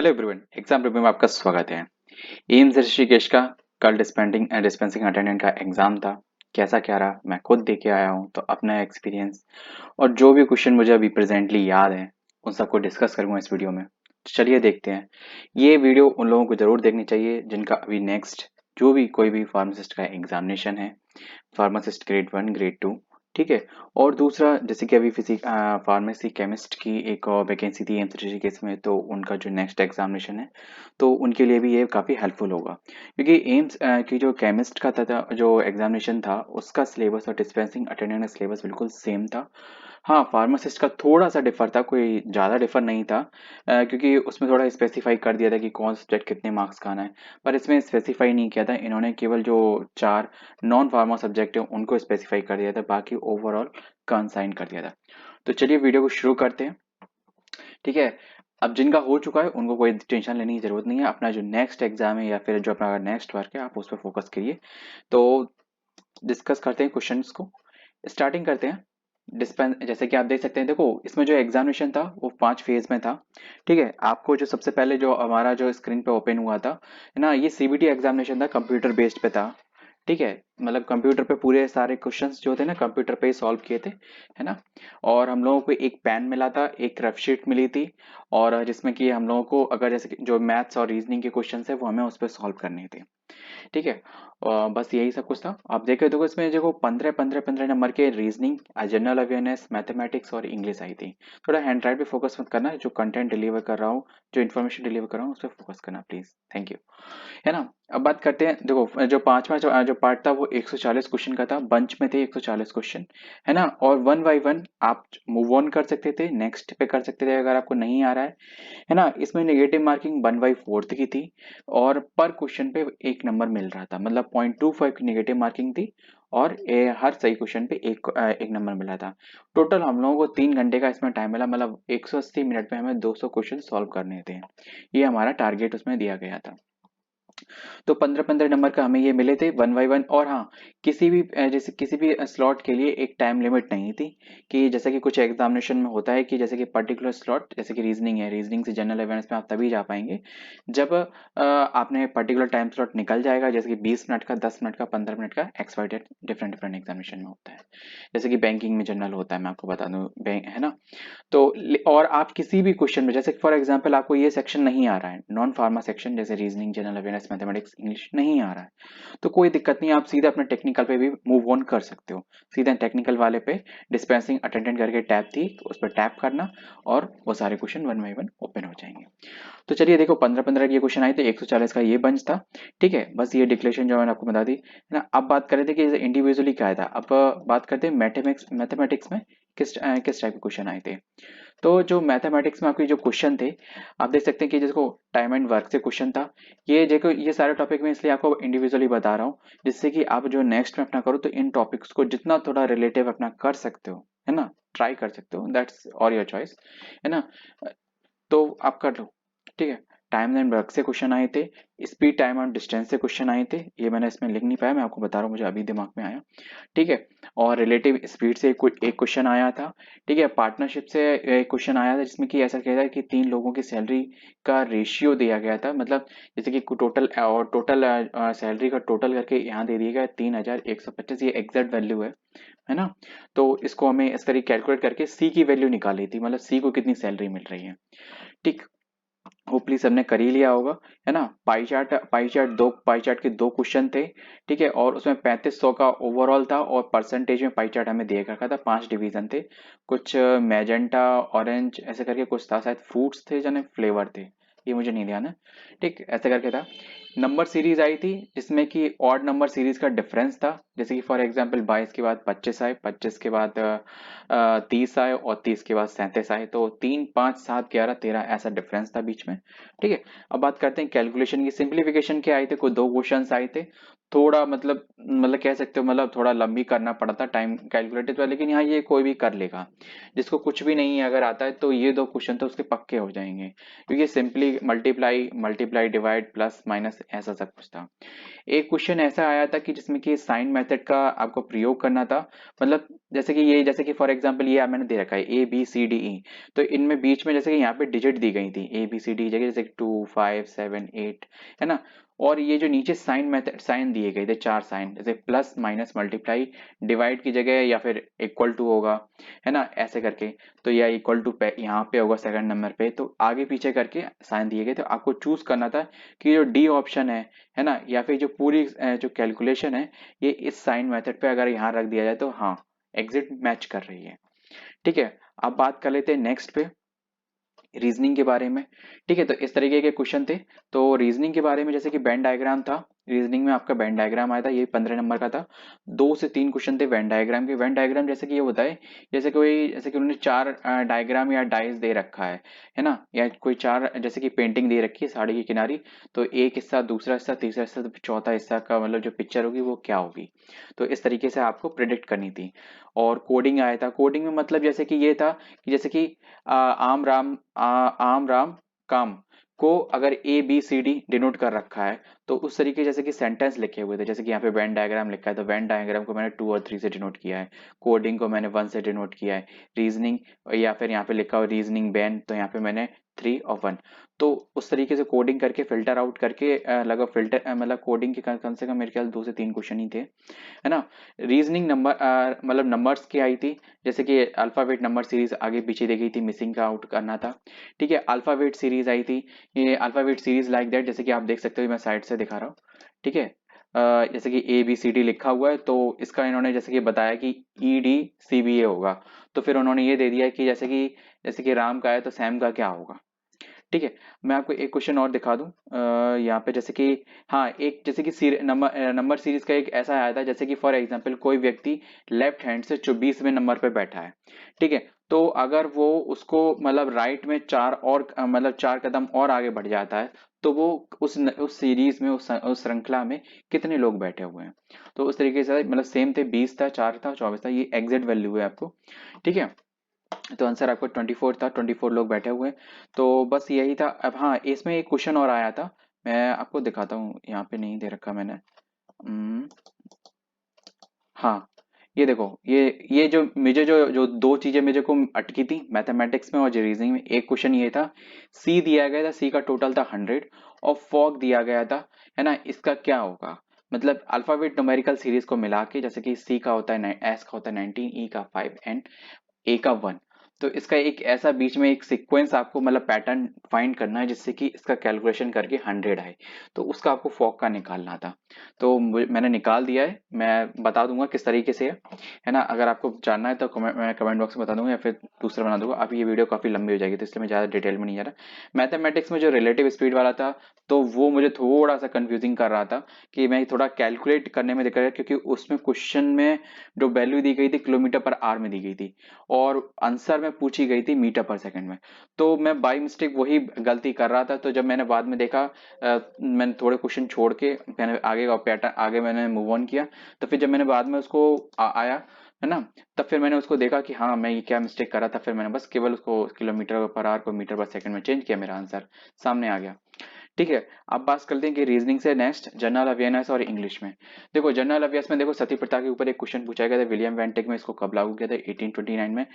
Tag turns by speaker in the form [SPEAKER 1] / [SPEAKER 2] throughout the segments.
[SPEAKER 1] Hello everyone, exam review में आपका स्वागत है। एम्स ऋषिकेश का कल डिस्पेंसिंग अटेंडेंट का एग्जाम था। कैसा क्या रहा मैं खुद दे के आया हूँ, तो अपना एक्सपीरियंस और जो भी क्वेश्चन मुझे अभी प्रेजेंटली याद है उन सबको डिस्कस करूंगा इस वीडियो में। तो चलिए देखते हैं। ये वीडियो उन लोगों को जरूर देखनी चाहिए जिनका अभी नेक्स्ट जो भी कोई भी फार्मासिस्ट का एग्जामिनेशन है, फार्मासिस्ट ग्रेड 1 ग्रेड 2। ठीक है। और दूसरा, जैसे कि अभी फार्मेसी केमिस्ट की एक और वैकेंसी थी एम्स ऋषिकेश में, तो उनका जो नेक्स्ट एग्जामिनेशन है तो उनके लिए भी ये काफ़ी हेल्पफुल होगा, क्योंकि एम्स की जो केमिस्ट का था जो एग्जामिनेशन था उसका सिलेबस और डिस्पेंसिंग अटेंडेंट का सिलेबस बिल्कुल सेम था। हाँ, फार्मासिस्ट का थोड़ा सा डिफर था, कोई ज़्यादा डिफर नहीं था, क्योंकि उसमें थोड़ा स्पेसिफाई कर दिया था कि कौन सब्जेक्ट कितने मार्क्स का आना है। पर इसमें स्पेसिफाई नहीं किया था इन्होंने, केवल जो 4 नॉन फार्मा सब्जेक्ट है उनको स्पेसिफाई कर दिया था, बाकी ओवरऑल कंसाइन कर दिया था। तो चलिए वीडियो को शुरू करते हैं। ठीक है। अब जिनका हो चुका है उनको कोई टेंशन लेने की जरूरत नहीं है, अपना जो नेक्स्ट एग्जाम है या फिर जो अपना नेक्स्ट वर्क है आप उस पर फोकस करिए। तो डिस्कस करते हैं क्वेश्चंस को, स्टार्टिंग करते हैं। डिस्पेंस जैसे कि आप देख सकते हैं, देखो इसमें जो एग्जामिनेशन था वो 5 फेज में था। ठीक है। आपको जो सबसे पहले जो हमारा जो स्क्रीन पे ओपन हुआ था, है ना, ये सीबीटी एग्जामिनेशन था, कंप्यूटर बेस्ड पे था। ठीक है। मतलब कंप्यूटर पे पूरे सारे क्वेश्चंस जो थे ना कंप्यूटर पे ही सॉल्व किए थे, है ना। और हम लोगों को एक पेन मिला था, एक रफ शीट मिली थी, और जिसमें कि हम लोगों को अगर जैसे कि जो मैथ्स और रीजनिंग के क्वेश्चंस है वो हमें उस पर सॉल्व करने थे। ठीक है। बस यही सब कुछ था। आप देखे तो इसमें देखो 15 नंबर के रीजनिंग, जनरल अवेयरनेस, मैथमेटिक्स और इंग्लिश आई थी। थोड़ा हैंड राइट पे फोकस मत करना, जो कंटेंट डिलीवर कर रहा हूँ, जो इन्फॉर्मेशन डिलीवर कर रहा हूँ उस पर फोकस करना प्लीज, थैंक यू। है ना। अब बात करते हैं, देखो जो पांचवा जो पार्ट था वो 140 क्वेश्चन का था, बंच में थे 140 क्वेश्चन, है ना। और वन बाई वन आप मूव ऑन कर सकते थे, नेक्स्ट पे कर सकते थे अगर आपको नहीं आ रहा है ना। इसमें नेगेटिव मार्किंग 1/4 की थी, और पर क्वेश्चन पे 1 नंबर मिल रहा था, मतलब 0.25 की नेगेटिव मार्किंग थी, और हर सही क्वेश्चन पे एक नंबर मिला था। टोटल हम लोगों को 3 घंटे का इसमें टाइम मिला, मतलब 180 मिनट में हमें 200 क्वेश्चन सॉल्व करने थे। ये हमारा टारगेट उसमें दिया गया था। तो 15 नंबर का हमें ये मिले थे वन बाई वन। और हाँ, जैसे किसी भी स्लॉट के लिए एक टाइम लिमिट नहीं थी, कि जैसे कि कुछ एग्जामिनेशन में होता है कि जैसे कि पर्टिकुलर स्लॉट, जैसे कि रीजनिंग है, रीजनिंग से जनरल अवेयरनेस में आप तभी जा पाएंगे जब आपने पर्टिकुलर टाइम स्लॉट निकल जाएगा, जैसे कि 20 मिनट का, 10 मिनट का, 15 मिनट का, एक्सपाइटेड डिफरेंट डिफरेंट एग्जामिनेशन में होता है। जैसे कि बैंकिंग में जनरल होता है, मैं आपको बता दूं, बैंक है ना। तो और आप किसी भी क्वेश्चन में, जैसे फॉर एग्जांपल आपको ये सेक्शन नहीं आ रहा है, नॉन फार्मा सेक्शन जैसे reasoning, general awareness, mathematics, English नहीं आ रहा है, तो कोई दिक्कत नहीं, आप सीधा अपने टेक्निकल पे भी मूव ऑन कर सकते हो। सीधा टेक्निकल वाले पे डिस्पेंसिंग अटेंडेंट करके टैब थी, तो उस पर टैप करना और वो सारे question one by one open हो जाएंगे। तो चलिए देखो 15 के क्वेश्चन आए थे, 140 का ये बंच था। ठीक है। बस ये डिक्लेरेशन जो मैंने आपको बता दी, है ना। अब बात कर रहे थे कि इंडिविजुअली क्या आया था, अब बात करते हैं मैथमेटिक्स में किस टाइप के क्वेश्चन आए थे। तो जो मैथमेटिक्स में आपके जो क्वेश्चन थे, आप देख सकते हैं कि जिसको टाइम एंड वर्क से क्वेश्चन था। ये देखो, ये सारे टॉपिक में इसलिए आपको इंडिविजुअली बता रहा हूँ, जिससे कि आप जो नेक्स्ट में अपना करो तो इन टॉपिक्स को जितना थोड़ा रिलेटिव अपना कर सकते हो, है ना, ट्राई कर सकते हो, दैट्स और योर चॉइस, है ना। तो आप कर लो। ठीक है। टाइम एंड वर्क से क्वेश्चन आए थे, स्पीड, टाइम और डिस्टेंस से क्वेश्चन आए थे, ये मैंने इसमें लिख नहीं पाया, मैं आपको बता रहा हूँ, मुझे अभी दिमाग में आया। ठीक है। और रिलेटिव स्पीड से एक क्वेश्चन आया था। ठीक है। पार्टनरशिप से एक क्वेश्चन आया था, जिसमें कि ऐसा कहता है कि 3 लोगों की सैलरी का रेशियो दिया गया था, मतलब जैसे कि टोटल सैलरी का टोटल करके यहाँ दे दिया गया 3125, ये एग्जैक्ट वैल्यू है ना। तो इसको हमें इस तरीके कैलकुलेट करके सी की वैल्यू निकाली थी, मतलब सी को कितनी सैलरी मिल रही है। ठीक। होपली सबने कर ही लिया होगा, है ना। पाई चार्ट के 2 क्वेश्चन थे। ठीक है। और उसमें 3500 का ओवरऑल था, और परसेंटेज में पाई चार्ट हमें दे रखा था, 5 डिवीजन थे। कुछ मैजेंटा, ऑरेंज ऐसे करके कुछ था, शायद फ्रूट्स थे जाने फ्लेवर थे, ये मुझे नहीं ध्यान है। ठीक, ऐसे करके था। नंबर सीरीज आई थी, जिसमें कि ऑड नंबर सीरीज का डिफरेंस था, जैसे कि फॉर एग्जांपल 22 के बाद 25 आए, 25 के बाद 30 आए, और 30 के बाद 37 आए, तो 3, 5, 7, 11, 13 ऐसा डिफरेंस था बीच में। ठीक है। अब बात करते हैं कैलकुलेशन की, सिंप्लीफिकेशन के आए थे, कोई 2 क्वेश्चन आए थे। थोड़ा मतलब कह सकते हो, मतलब थोड़ा लंबी करना पड़ा था टाइम कैलकुलेटेड पर, लेकिन यहाँ ये कोई भी कर लेगा, जिसको कुछ भी नहीं अगर आता है तो ये 2 क्वेश्चन तो उसके पक्के हो जाएंगे, क्योंकि simply multiply multiply divide plus minus ऐसा सब कुछ था। एक क्वेश्चन ऐसा आया था कि जिसमें कि साइन मेथड का आपको प्रयोग करना था, मतलब जैसे कि ये, जैसे कि फॉर एग्जांपल ये मैंने दे रखा है ABCDE, तो इनमें बीच में जैसे कि यहाँ पे डिजिट दी गई थी ABCD जगह, जैसे 2 5 7 8, है ना। और ये जो नीचे साइन मेथड साइन दिए गए थे, चार साइन, जैसे प्लस माइनस मल्टीप्लाई डिवाइड की जगह या फिर इक्वल टू होगा, है ना, ऐसे करके। तो या इक्वल टू पे यहाँ पे होगा सेकंड नंबर पे, तो आगे पीछे करके साइन दिए गए, तो आपको चूज करना था कि जो डी ऑप्शन है ना, या फिर जो पूरी जो कैलकुलेशन है ये इस साइन मेथड पे अगर यहाँ रख दिया जाए तो हाँ एग्जिट मैच कर रही है। ठीक है, अब बात कर लेते हैं नेक्स्ट पे, रीजनिंग के बारे में। ठीक है, तो इस तरीके के क्वेश्चन थे। तो रीजनिंग के बारे में जैसे कि वेन डायग्राम था, रीजनिंग में आपका वेन डायग्राम आया था, ये 15 नंबर का था। 2 से 3 क्वेश्चन थे वेन डायग्राम के। वेन डायग्राम जैसे कि ये होता है, जैसे कि उन्होंने चार डायग्राम या डाइस दे रखा है ना, या कोई चार जैसे कि पेंटिंग दे रखी है साड़ी की किनारी, तो एक हिस्सा, दूसरा हिस्सा, तीसरा हिस्सा, तो चौथा हिस्सा का मतलब जो पिक्चर होगी वो क्या होगी। तो इस तरीके से आपको प्रिडिक्ट करनी थी। और कोडिंग आया था, कोडिंग में मतलब जैसे कि ये था कि जैसे कि आम राम काम को अगर ABCD डिनोट कर रखा है, तो उस तरीके जैसे कि सेंटेंस लिखे हुए थे, जैसे कि यहाँ पे वेन डायग्राम लिखा है, तो वेन डायग्राम को मैंने 2 और 3 से डिनोट किया है, कोडिंग को मैंने 1 से डिनोट किया है, रीजनिंग, या फिर यहाँ पे लिखा हो रीजनिंग बैन, तो यहाँ पे मैंने 3 और 1। तो उस तरीके से कोडिंग करके फिल्टर आउट करके लगभग फिल्टर मतलब कोडिंग के कम से कम मेरे ख्याल 2 से 3 क्वेश्चन ही थे, है ना। रीजनिंग नंबर मतलब नंबर्स की आई थी, जैसे कि अल्फाबेट नंबर सीरीज आगे पीछे दी गई थी, मिसिंग का आउट करना था। ठीक है, अल्फाबेट सीरीज आई थी, ये अल्फाबेट सीरीज लाइक दैट, जैसे कि आप देख सकते हो, मैं साइड से दिखा रहा हूँ। ठीक है, जैसे कि ABCD लिखा हुआ है, तो इसका इन्होंने जैसे कि बताया कि EDCBA होगा, तो फिर उन्होंने ये दे दिया कि जैसे कि राम का है तो सैम का क्या होगा। ठीक है, मैं आपको एक क्वेश्चन और दिखा दूं यहाँ पे, जैसे कि हाँ, एक जैसे कि नंबर सीरीज का एक ऐसा आया था, जैसे कि फॉर एग्जांपल कोई व्यक्ति लेफ्ट हैंड से 24वें नंबर पे बैठा है। ठीक है, तो अगर वो उसको मतलब राइट में चार और मतलब 4 कदम और आगे बढ़ जाता है, तो वो उस सीरीज में उस श्रृंखला में कितने लोग बैठे हुए हैं। तो उस तरीके से मतलब सेम थे, 20 था, 4 था, 24 था, ये एग्जैक्ट वैल्यू है आपको। ठीक है, तो आंसर आपको 24 था, 24 लोग बैठे हुए हैं। तो बस यही था। अब हाँ, इसमें एक क्वेश्चन और आया था, मैं आपको दिखाता हूँ, यहाँ पे नहीं दे रखा मैंने। हम्म, हाँ, ये देखो, ये जो मुझे जो जो दो चीजें मुझे को अटकी थी मैथमेटिक्स में और रीजनिंग में, एक क्वेश्चन ये था, सी दिया गया था, सी का टोटल था 100, और फॉग दिया गया था, है ना, इसका क्या होगा। मतलब अल्फाबेट न्यूमेरिकल सीरीज को मिला के, जैसे कि सी का होता है, एस का होता है 19, ई का 5 एंड ए का 1, तो इसका एक ऐसा बीच में एक सीक्वेंस आपको मतलब पैटर्न फाइंड करना है जिससे कि इसका कैलकुलेशन करके 100 आए, तो उसका आपको फॉग का निकालना था। तो मैंने निकाल दिया है, मैं बता दूंगा किस तरीके से है ना। अगर आपको जानना है तो मैं कमेंट बॉक्स में बता दूंगा, या फिर दूसरा बना दूंगा। अभी ये वीडियो काफी लंबी हो जाएगी, तो इसलिए मैं ज्यादा डिटेल में नहीं जा रहा। मैथमेटिक्स में जो रिलेटिव स्पीड वाला था, तो वो मुझे थोड़ा सा कंफ्यूजिंग कर रहा था, कि मैं थोड़ा कैलकुलेट करने में दिक्कत है, क्योंकि उसमें क्वेश्चन में जो वैल्यू दी गई थी किलोमीटर पर आवर में दी गई थी, और आंसर में पूछी गई थी मीटर पर सेकंड में। तो मैं बाई मिस्टेक वही गलती कर रहा था, तो जब मैंने बाद में देखा, मैंने थोड़े क्वेश्चन छोड़ के मैंने आगे का पैटर्न आगे मैंने मूव ऑन किया। तो फिर जब मैंने बाद में उसको आया, है ना, तब फिर मैंने उसको देखा कि हाँ मैं ये क्या मिस्टेक कर रहा था, फिर मैंने बस केवल उसको किलोमीटर पर आवर को मीटर पर सेकंड में चेंज किया, मेरा आंसर सामने आ गया। ठीक है, अब बात करते हैं कि रीजनिंग से नेक्स्ट जनरल अवेयरनेस और इंग्लिश में। देखो जनरल अवेयर्स में देखो, सती प्रथा के ऊपर एक क्वेश्चन पूछा गया था, विलियम वेंटिक में इसको कब लागू किया था, 1829 में।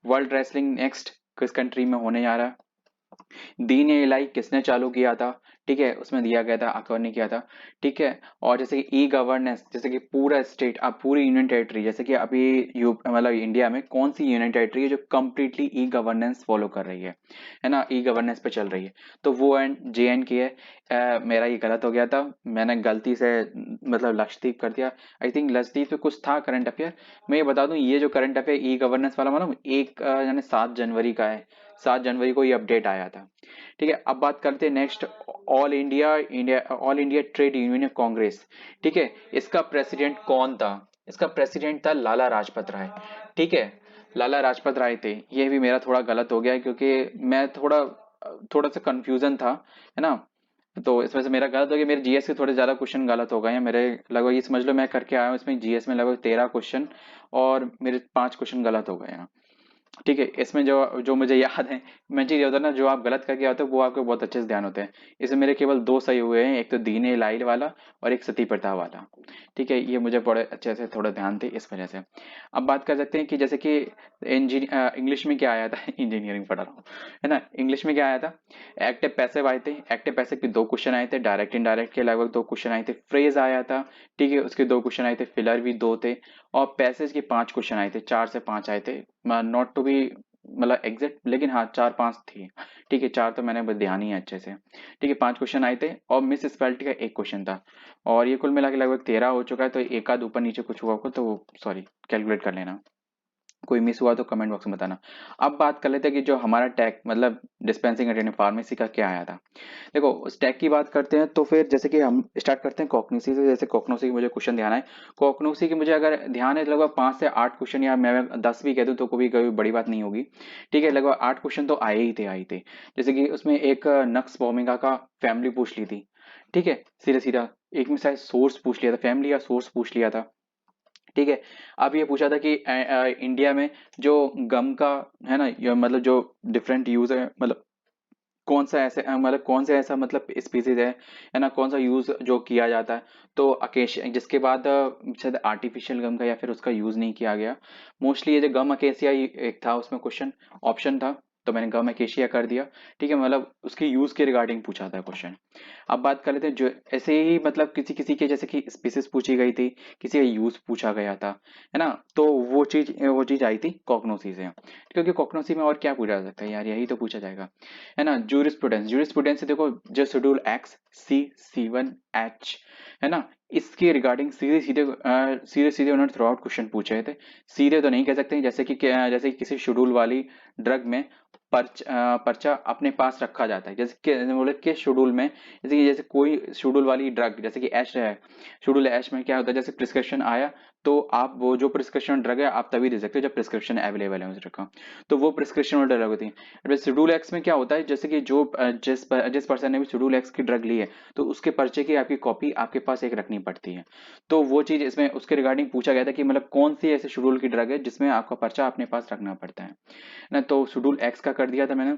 [SPEAKER 1] वर्ल्ड रेसलिंग नेक्स्ट किस कंट्री में होने जा रहा है, दीन ए इलाही किसने चालू किया था, ठीक है, उसमें दिया गया था, अकबर ने किया था। ठीक है, और जैसे कि ई गवर्नेंस, जैसे कि पूरा स्टेट, अब पूरी यूनियन टेरिटरी, जैसे कि अभी यू मतलब इंडिया में कौन सी यूनियन टेरिटरी है जो कंप्लीटली ई गवर्नेंस फॉलो कर रही है ना, ई गवर्नेंस पे चल रही है, तो वो एंड JNK है। मेरा ये गलत हो गया था, मैंने गलती से मतलब लक्षद्वीप कर दिया। आई थिंक लक्षद्वीप पे कुछ था करंट अफेयर। मैं ये बता दूं, ये जो करंट अफेयर ई गवर्नेंस वाला मालूम, एक यानी 7 जनवरी का है, 7 जनवरी को ये अपडेट आया था। ठीक है, अब बात करते हैं next, all India trade union Congress. ठीक है, इसका प्रेसिडेंट कौन था, इसका प्रेसिडेंट था लाला लाजपत राय। ठीक है, लाला लाजपत राय थे। ये भी मेरा थोड़ा गलत हो गया है, क्योंकि मैं थोड़ा थोड़ा सा कंफ्यूजन था, है ना, तो इस वजह से मेरा गलत हो गया। मेरे जीएस के थोड़े ज्यादा क्वेश्चन गलत हो गए हैं मेरे, लगभग ये समझ लो मैं करके आया हूँ इसमें जीएस में लगभग 13 क्वेश्चन, और मेरे 5 क्वेश्चन गलत हो गए हैं। ठीक है, इसमें जो जो मुझे याद है, मैं चीज ये होता है ना, जो आप गलत करके आते हो वो आपको बहुत अच्छे से ध्यान होते हैं। इसमें मेरे केवल दो सही हुए हैं, एक तो दीन इलाही वाला और एक सती प्रथा वाला। ठीक है, ये मुझे बड़े अच्छे से थोड़ा ध्यान थे इस वजह से। अब बात कर सकते हैं कि जैसे कि इंग्लिश में क्या आया था इंजीनियरिंग पढ़ा रहा हूँ, है ना। इंग्लिश में क्या आया था, एक्टिव पैसिव आए थे। एक्टिव पैसिव के दो क्वेश्चन आए थे, डायरेक्ट इनडायरेक्ट के लगभग दो क्वेश्चन आए थे, फ्रेज आया था। ठीक है, उसके दो क्वेश्चन आए थे, फिलर भी दो थे, और पैसेज के पांच क्वेश्चन आए थे, चार से पांच आए थे। नॉट टू बी मतलब एग्जैक्ट, लेकिन हाँ चार पांच थी। ठीक है, चार तो मैंने बस ध्यान ही है अच्छे से। ठीक है, पांच क्वेश्चन आए थे और मिस स्पेलिटी का एक क्वेश्चन था। और ये कुल मिला के लगभग 13 हो चुका है, तो एक आध ऊपर नीचे कुछ हुआ होगा तो सॉरी, कैलकुलेट कर लेना। कोई मिस हुआ तो कमेंट बॉक्स में बताना। अब बात कर लेते हैं कि जो हमारा टैग मतलब डिस्पेंसिंग अटेंडेंट फार्मेसी का क्या आया था। देखो उस टैग की बात करते हैं तो फिर जैसे कि हम स्टार्ट करते हैं कॉग्निसी से। जैसे कॉग्निसी की मुझे क्वेश्चन ध्यान है, कॉग्निसी की मुझे अगर ध्यान है तो लगभग 5 से 8 क्वेश्चन, या मैं 10 भी कह दूं तो कोई बड़ी बात नहीं होगी। ठीक है, लगभग 8 क्वेश्चन तो आए ही थे। जैसे कि उसमें एक नक्स वोमिगा का फैमिली पूछ ली थी। ठीक है, सीधा सीधा। एक में शायद सोर्स पूछ लिया था, फैमिली या सोर्स पूछ लिया था। ठीक है, अब ये पूछा था कि इंडिया में जो गम का है ना, मतलब जो डिफरेंट यूज है, मतलब कौन सा ऐसे मतलब कौन सा ऐसा मतलब स्पीसीज है ना, कौन सा यूज जो किया जाता है। तो अकेशिया, जिसके बाद शायद आर्टिफिशियल गम का या फिर उसका यूज नहीं किया गया। मोस्टली ये जो गम अकेसिया एक था उसमें क्वेश्चन, ऑप्शन था, तो मैंने गम अकेशिया कर दिया। ठीक है, मतलब उसके यूज के रिगार्डिंग पूछा था क्वेश्चन। अब बात कर लेते हैं जो ऐसे ही मतलब किसी किसी के जैसे कि स्पीसीज पूछी गई थी, किसी का यूज पूछा गया था, है ना। तो वो चीज आई थी कॉग्नोसी से। क्योंकि कॉग्नोसी में और क्या पूछा जा सकता है यार, यही तो पूछा जाएगा, है ना। जूरिस्प्रूडेंस, जूरिस्प्रूडेंस से देखो जो शेड्यूल एक्स सी सी 1 एच, है ना, इसके रिगार्डिंग सीधे सीधे उन्होंने थ्रू आउट क्वेश्चन पूछे थे। सीधे तो नहीं कह सकते, जैसे कि किसी शेड्यूल वाली ड्रग में पर्चा अपने पास रखा जाता है। जैसे कि बोले कि शेड्यूल में, जैसे कोई शेड्यूल वाली ड्रग जैसे कि एच है, शेड्यूल एच में क्या होता है, जैसे प्रिस्क्रिप्शन आया तो आप वो जो प्रिस्क्रिप्शन ड्रग है आप तभी दे सकते हो जब प्रिस्क्रिप्शन अवेलेबल है उस ड्रग का। तो वो प्रिस्क्रिप्शन वाली ड्रग होती है। शेड्यूल एक्स में क्या होता है, जैसे कि जिस पर्सन ने भी शेड्यूल एक्स की ड्रग ली है, तो उसके पर्चे की आपकी कॉपी आपके पास एक रखनी पड़ती है। तो वो चीज इसमें उसके रिगार्डिंग पूछा गया था कि मतलब कौन सी ऐसे शेड्यूल की ड्रग है जिसमें आपका पर्चा अपने पास रखना पड़ता है ना। तो शेड्यूल एक्स का कर दिया था मैंने।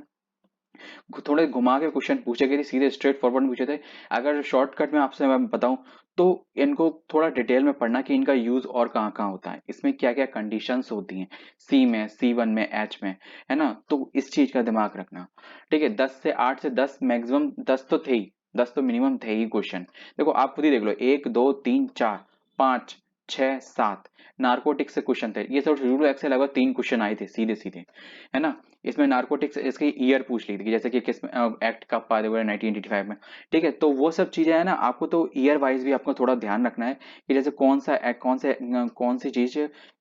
[SPEAKER 1] थोड़े घुमा के क्वेश्चन पूछे गए थे, सीधे स्ट्रेट फॉरवर्ड पूछे थे। अगर शॉर्टकट में आपसे मैं बताऊं तो इनको थोड़ा डिटेल में पढ़ना कि इनका यूज और कहाँ कहाँ होता है, इसमें क्या क्या कंडीशंस होती हैं, सी में, C1 में, एच में, है ना। तो इस चीज का दिमाग रखना। ठीक है, 10 से 8 से 10 मैक्सिमम 10 तो थे ही, 10 तो मिनिमम थे ही क्वेश्चन। देखो आप खुद ही देख लो, 1 2 3 4 5 6 7 नार्कोटिक से क्वेश्चन थे। ये सब शेड्यूल एक्ट से लगभग 3 क्वेश्चन आए थे सीधे सीधे, है ना। इसमें नार्कोटिक्स इसकी ईयर पूछ ली थी, जैसे कि किस एक्ट कब पास हुआ 1985 में। ठीक है, तो वो सब चीजें है ना, आपको तो ईयर वाइज भी आपको थोड़ा ध्यान रखना है कि जैसे कौन सा एक्ट, कौन सी चीज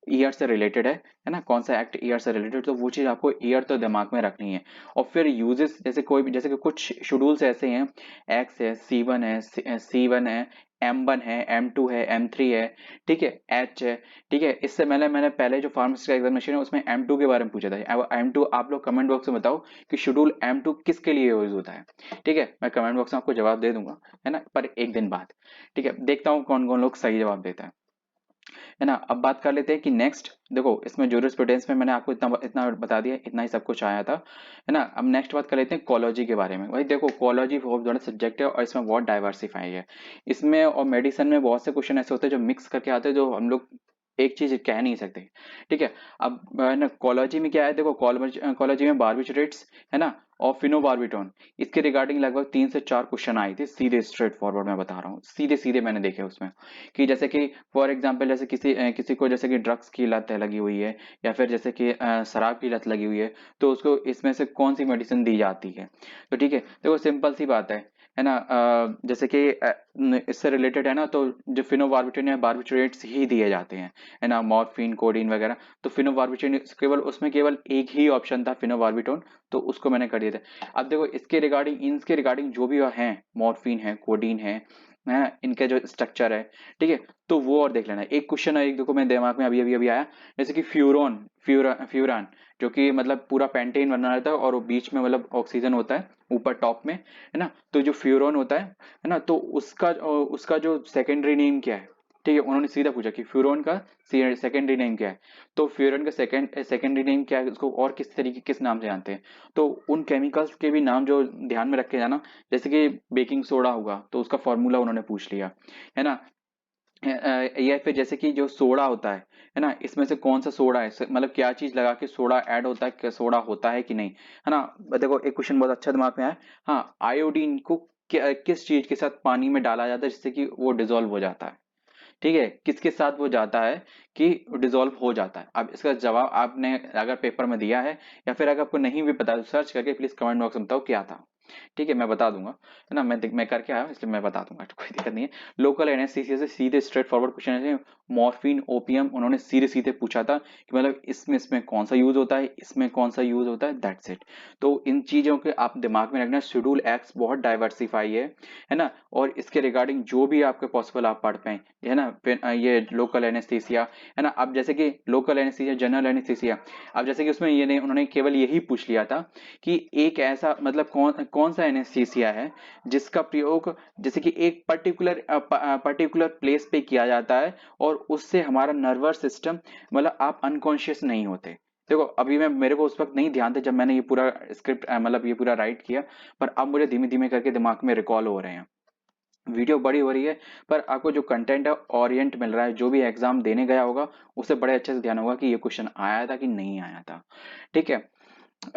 [SPEAKER 1] ईयर से रिलेटेड है ना, कौन सा एक्ट ईयर से रिलेटेड, तो वो चीज आपको ईयर तो दिमाग में रखनी है। और फिर यूजेस, जैसे कोई भी, जैसे कि कुछ शेड्यूल्स ऐसे हैं, एक्स है, C1 है, C1 है, M1 है, M2 है, M3 है, ठीक है, एच है। ठीक है, इससे मैंने पहले जो फार्मेसी का एग्जामिनेशन है उसमें M2 के बारे में पूछा था। अब M2 आप लोग कमेंट बॉक्स में बताओ कि शेड्यूल M2 किसके लिए यूज होता है। ठीक है, मैं कमेंट बॉक्स में आपको जवाब दे दूंगा, है ना, पर एक दिन बाद। ठीक है, देखता हूँ कौन कौन लोग सही जवाब देता है ना। अब बात कर लेते हैं कि नेक्स्ट, देखो इसमें जूरिस्प्रूडेंस में मैंने आपको इतना इतना बता दिया, इतना ही सब कुछ आया था, है ना। अब नेक्स्ट बात कर लेते हैं कॉलोजी के बारे में। भाई देखो कॉलोजी बहुत बड़ा सब्जेक्ट है और इसमें बहुत डाइवर्सिफाई है। इसमें और मेडिसिन में बहुत से क्वेश्चन ऐसे होते हैं जो मिक्स करके आते हैं, जो हम लोग एक चीज कह नहीं सकते। ठीक है, अब ना कॉलोजी में क्या है, देखो कॉलोजी में बार्बिट्रेट्स, है ना, और फिनोबार्बिटोन, इसके रिगार्डिंग लगभग 3 से 4 क्वेश्चन आए थे, सीधे स्ट्रेट फॉरवर्ड मैं बता रहा हूँ, सीधे सीधे मैंने देखे उसमें। कि जैसे कि फॉर एग्जांपल, जैसे किसी को जैसे कि ड्रग्स की लत है लगी हुई है, या फिर जैसे कि शराब की लत लगी हुई है, तो उसको इसमें से कौन सी मेडिसिन दी जाती है। तो ठीक है, देखो सिंपल सी बात है ना। जैसे कि इससे रिलेटेड है ना, तो जो फिनोबार्बिटोन या बार्बिट्रेट्स ही दिए जाते हैं, है ना, मॉर्फिन, कोडीन वगैरह। तो फिनोबार्बिटोन केवल उसमें केवल एक ही ऑप्शन था, फिनोबार्बिटोन, तो उसको मैंने कर दिया था। अब देखो इसके रिगार्डिंग जो भी है, मॉर्फिन है, कोडीन है, इनका जो स्ट्रक्चर है, ठीक है, तो वो और देख लेना। एक क्वेश्चन है, एक देखो मेरे दिमाग में अभी अभी अभी आया, जैसे कि फ्यूरान, जो कि मतलब पूरा पेंटेन बना रहता है और वो बीच में मतलब ऑक्सीजन होता है ऊपर टॉप में, है ना। तो जो फ्यूरॉन होता है ना, तो उसका उसका जो सेकेंडरी नेम क्या है, ठीक है, उन्होंने सीधा पूछा कि फ्यूरॉन का सेकेंडरी नेम क्या है। तो फ्यूरॉन का सेकेंडरी नेम क्या है, उसको और किस तरीके किस नाम से जानते हैं। तो उन केमिकल्स के भी नाम जो ध्यान में रखे जाना, जैसे कि बेकिंग सोडा होगा तो उसका फॉर्मूला उन्होंने पूछ लिया, है ना। या फिर जैसे कि जो सोडा होता है ना, इसमें से कौन सा सोडा है, मतलब क्या चीज लगा के सोडा ऐड होता है, क्या सोडा होता है कि नहीं, है ना। देखो एक क्वेश्चन बहुत अच्छा दिमाग में आया। हाँ, आयोडीन को किस चीज के साथ पानी में डाला जाता है जिससे कि वो डिजोल्व हो जाता है। ठीक है, किसके साथ वो जाता है कि डिसॉल्व हो जाता है। अब इसका जवाब आपने अगर पेपर में दिया है या फिर अगर आपको नहीं भी पता तो सर्च करके प्लीज कमेंट बॉक्स में बताओ क्या था। ठीक है, मैं बता दूंगा, है ना। मैं करके आया हूं इसलिए मैं बता दूंगा, तो कोई दिक्कत नहीं है। लोकल एनेस्थीसिया से सीधे स्ट्रेट फॉरवर्ड क्वेश्चन है। मॉर्फिन, ओपियम, उन्होंने सीधे सीधे पूछा था कि मतलब इसमें इसमें कौन सा यूज होता है, इसमें कौन सा यूज होता है, दैट्स इट। तो इन चीजों के आप दिमाग में रखना। शेड्यूल एक्स बहुत डाइवर्सिफाई है ना। और इसके रिगार्डिंग जो भी आपके पॉसिबल आप पढ़ पाए, है ना। फिर ये लोकल एनेस्थीसिया, है ना। अब जैसे कि लोकल एनेस्थीसिया, जनरल एनेस्थीसिया, अब जैसे कि उसमें ये नहीं, उन्होंने केवल यही पूछ लिया था कि एक ऐसा मतलब कौन कौन सा एनेस्थीसिया है जिसका प्रयोग जैसे कि एक पर्टिकुलर प्लेस पे किया जाता है और उससे हमारा नर्वस सिस्टम, मतलब आप अनकॉन्शियस नहीं होते। देखो अभी मैं, मेरे को उस वक्त नहीं ध्यान था जब मैंने ये पूरा स्क्रिप्ट मतलब ये पूरा राइट किया, पर अब मुझे धीमे धीमे करके दिमाग में रिकॉल हो रहे हैं। वीडियो बड़ी हो रही है, पर आपको जो कंटेंट है ओरिएंट मिल रहा है, जो भी एग्जाम देने गया होगा उसे बड़े अच्छे से ध्यान होगा कि ये क्वेश्चन आया था कि नहीं आया था। ठीक है।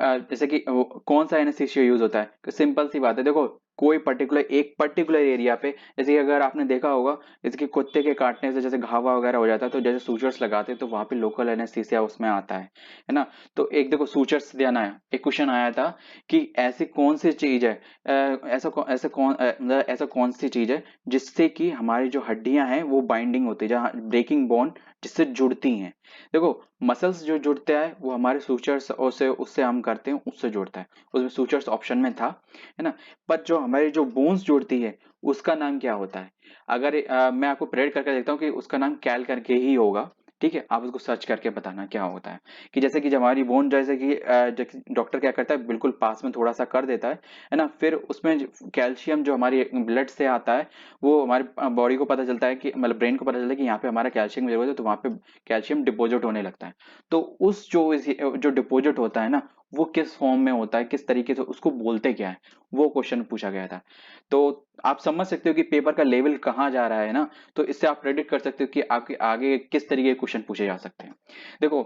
[SPEAKER 1] जैसे कि कौन सा एनेस्थीसिया यूज होता है, सिंपल सी बात है। देखो कोई पर्टिकुलर एक पर्टिकुलर एरिया पे, जैसे कि अगर आपने देखा होगा जैसे कि कुत्ते के काटने से जैसे घावा वगैरह हो जाता है तो जैसे सूचर्स लगाते हैं तो वहां पे लोकल एनेस्थीसिया उसमें आता है ना। तो एक देखो सूचर्स ध्यान आया, एक क्वेश्चन आया था कि ऐसी कौन सी चीज है, मतलब ऐसा कौन सी चीज है जिससे कि हमारी जो हड्डियां हैं वो बाइंडिंग होती है, जहाँ ब्रेकिंग बॉन्ड जिससे जुड़ती हैं। देखो मसल्स जो जुड़ते हैं वो हमारे सूचर्स से उससे हम करते हैं उससे जुड़ता है, उसमें सूचर्स ऑप्शन में था, है ना। पर जो हमारी जो बोन्स जुड़ती है उसका नाम क्या होता है। अगर मैं आपको प्रेडिक्ट करके देखता हूँ कि उसका नाम कैल करके ही होगा। ठीक है, आप उसको सर्च करके बताना क्या होता है। कि जैसे कि जब हमारी बोन, जैसे कि डॉक्टर क्या करता है, बिल्कुल पास में थोड़ा सा कर देता है ना। फिर उसमें कैल्शियम जो हमारी ब्लड से आता है वो हमारे बॉडी को पता चलता है कि मतलब ब्रेन को पता चलता है कि यहाँ पे हमारा कैल्शियम की जरूरत है, तो वहां पे कैल्शियम डिपोजिट होने लगता है। तो उस जो डिपोजिट होता है ना, वो किस फॉर्म में होता है, किस तरीके से, उसको बोलते क्या है, वो क्वेश्चन पूछा गया था। तो आप समझ सकते हो कि पेपर का लेवल कहाँ जा रहा है ना। तो इससे आप प्रेडिक्ट कर सकते हो कि आपके आगे किस तरीके के क्वेश्चन पूछे जा सकते हैं। देखो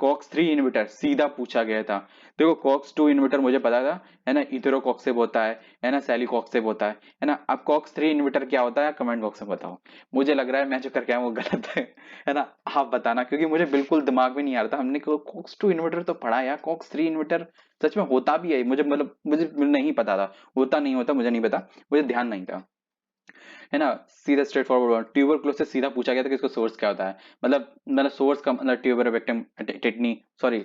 [SPEAKER 1] कॉक्स 3 इन्वर्टर सीधा पूछा गया था। देखो कॉक्स 2 इन्वर्टर मुझे पता था, है ना। इथेरोकॉक्सिब होता है ना, सेलिकॉक्सिब होता है ना। अब कॉक्स 3 इन्वर्टर क्या होता है कमेंट बॉक्स में बताओ। मुझे लग रहा है मैं जो करके आया वो गलत है ना। आप बताना, क्योंकि मुझे बिल्कुल दिमाग में नहीं आ रहा था। हमने कॉक्स 2 इन्वर्टर तो पढ़ा यार, कॉक्स 3 इन्वर्टर सच में होता भी है, मुझे मतलब मुझे नहीं पता था। होता नहीं होता मुझे नहीं पता, मुझे ध्यान नहीं था, है ना। सीधा स्ट्रेट फॉरवर्ड ट्यूबरक्लोसिस सीधा पूछा गया था कि इसका सोर्स क्या होता है। मतलब सोर्स का मतलब tuberbacterium tetani, sorry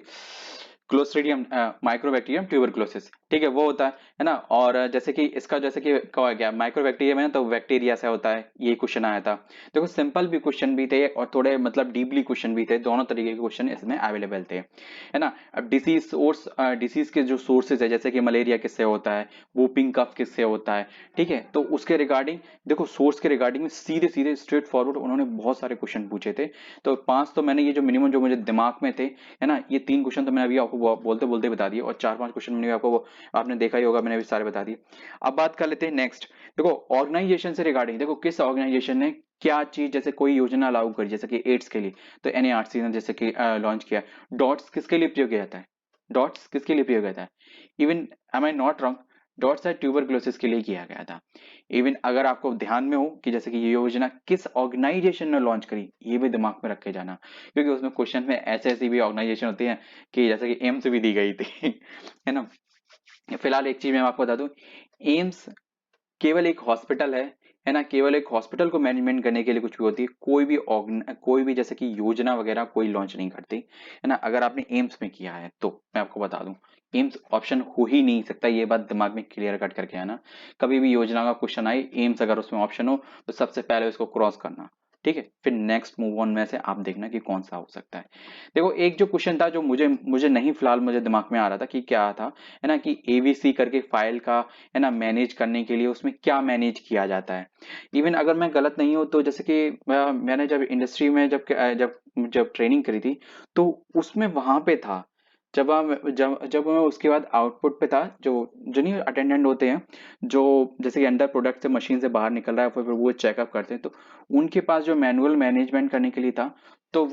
[SPEAKER 1] clostridium mycobacterium tuberculosis, ठीक है वो होता है ना। और जैसे कि इसका जैसे कि कहा गया माइक्रोबैक्टीरियम है ना, तो बैक्टीरिया से होता है, ये क्वेश्चन आया था। देखो सिंपल भी क्वेश्चन भी थे और थोड़े मतलब डीपली क्वेश्चन भी थे, दोनों तरीके के क्वेश्चन इसमें अवेलेबल थे, है ना। अब डिसीज के जो सोर्सेज है, जैसे कि मलेरिया किससे होता है, वूपिंग कफ किससे होता है, ठीक है। तो उसके रिगार्डिंग देखो सोर्स के रिगार्डिंग में सीधे सीधे स्ट्रेट फॉरवर्ड उन्होंने बहुत सारे क्वेश्चन पूछे थे। तो 5 तो मैंने ये जो मिनिमम जो मुझे दिमाग में थे, है ना, ये 3 क्वेश्चन तो मैंने अभी आपको बोलते बोलते बता दिए, और 4-5 क्वेश्चन मैंने आपको आपने देखा ही होगा, मैंने भी सारे बता दिए। अब बात कर लेते हैं नेक्स्ट। देखो ऑर्गेनाइजेशन से रिगार्डिंग, देखो किस ऑर्गेनाइजेशन ने क्या चीज, जैसे कोई योजना लागू करी, जैसे कि एड्स के लिए तो एनएआरसी ने जैसे कि लॉन्च किया। डॉट्स किसके लिए उपयोग किया जाता है, डॉट्स किसके लिए उपयोग किया जाता है, even am I not wrong, DOTS है ट्यूबरक्लोसिस के लिए किया गया था। इवन अगर आपको ध्यान में हो कि जैसे कि ये योजना किस ऑर्गेनाइजेशन ने लॉन्च करी, ये भी दिमाग में रख के जाना, क्योंकि उसमें क्वेश्चन में ऐसे ऐसी भी ऑर्गेनाइजेशन होती है कि जैसे कि एम्स भी दी गई थी है ना। फिलहाल एक चीज मैं आपको बता दूं, एम्स केवल एक हॉस्पिटल है ना। केवल एक हॉस्पिटल को मैनेजमेंट करने के लिए कुछ भी होती है, कोई भी जैसे कि योजना वगैरह कोई लॉन्च नहीं करती, है ना। अगर आपने एम्स में किया है तो मैं आपको बता दूं, एम्स ऑप्शन हो ही नहीं सकता, ये बात दिमाग में क्लियर कट करके आना। कभी भी योजना का क्वेश्चन आए, एम्स अगर उसमें ऑप्शन हो तो सबसे पहले उसको क्रॉस करना, ठीक है, फिर नेक्स्ट मूव ऑन में से आप देखना कि कौन सा हो सकता है। देखो एक जो क्वेश्चन था जो मुझे मुझे नहीं फिलहाल मुझे दिमाग में आ रहा था कि क्या था, है ना, कि एवीसी करके फाइल का, है ना, मैनेज करने के लिए उसमें क्या मैनेज किया जाता है। इवन अगर मैं गलत नहीं हूँ तो जैसे कि मैंने जब इंडस्ट्री में जब जब ट्रेनिंग करी थी तो उसमें वहां पे था। जब मैं उसके बाद आउटपुट पे था, जो जो नहीं अटेंडेंट होते हैं, जो जैसे कि अंडर प्रोडक्ट से मशीन से बाहर निकल रहा है, फिर वो चेकअप करते हैं, तो उनके पास जो मैनुअल मैनेजमेंट करने के लिए था, तो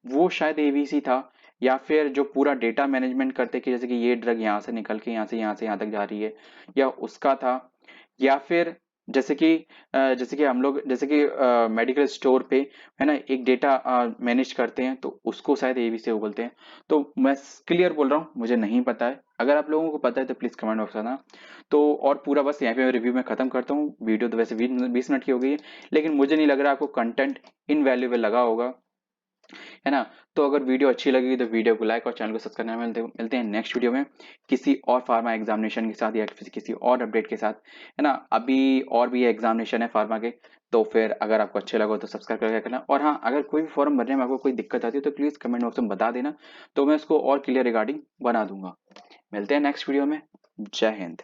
[SPEAKER 1] वो शायद एवीसी था। या फिर जो पूरा डेटा मैनेजमेंट करते कि जैसे कि ये ड्रग यहाँ से निकल के यहाँ से यहाँ तक जा रही है, या उसका था। या फिर जैसे कि हम लोग जैसे कि मेडिकल स्टोर पे, है ना, एक डेटा मैनेज करते हैं, तो उसको शायद एवीसी बोलते हैं। तो मैं क्लियर बोल रहा हूँ, मुझे नहीं पता है। अगर आप लोगों को पता है तो प्लीज कमेंट बॉक्स में। तो और पूरा बस यहाँ पे मैं रिव्यू में खत्म करता हूँ। वीडियो तो वैसे 20 मिनट की हो गई है, लेकिन मुझे नहीं लग रहा आपको कंटेंट इनवैल्यूएबल लगा होगा, है ना। तो अगर वीडियो अच्छी लगी तो वीडियो को लाइक और चैनल को सब्सक्राइब करना। मिलते हैं नेक्स्ट वीडियो में किसी और फार्मा एग्जामिनेशन के साथ या किसी और अपडेट के साथ, है ना। अभी और भी एग्जामिनेशन है फार्मा के, तो फिर अगर आपको अच्छे लगे तो सब्सक्राइब करके करना। और हाँ, अगर कोई भी फॉर्म भरने में आपको कोई दिक्कत आती है तो प्लीज कमेंट बॉक्स में बता देना, तो मैं उसको और क्लियर रिगार्डिंग बना दूंगा। मिलते हैं नेक्स्ट वीडियो में। जय हिंद।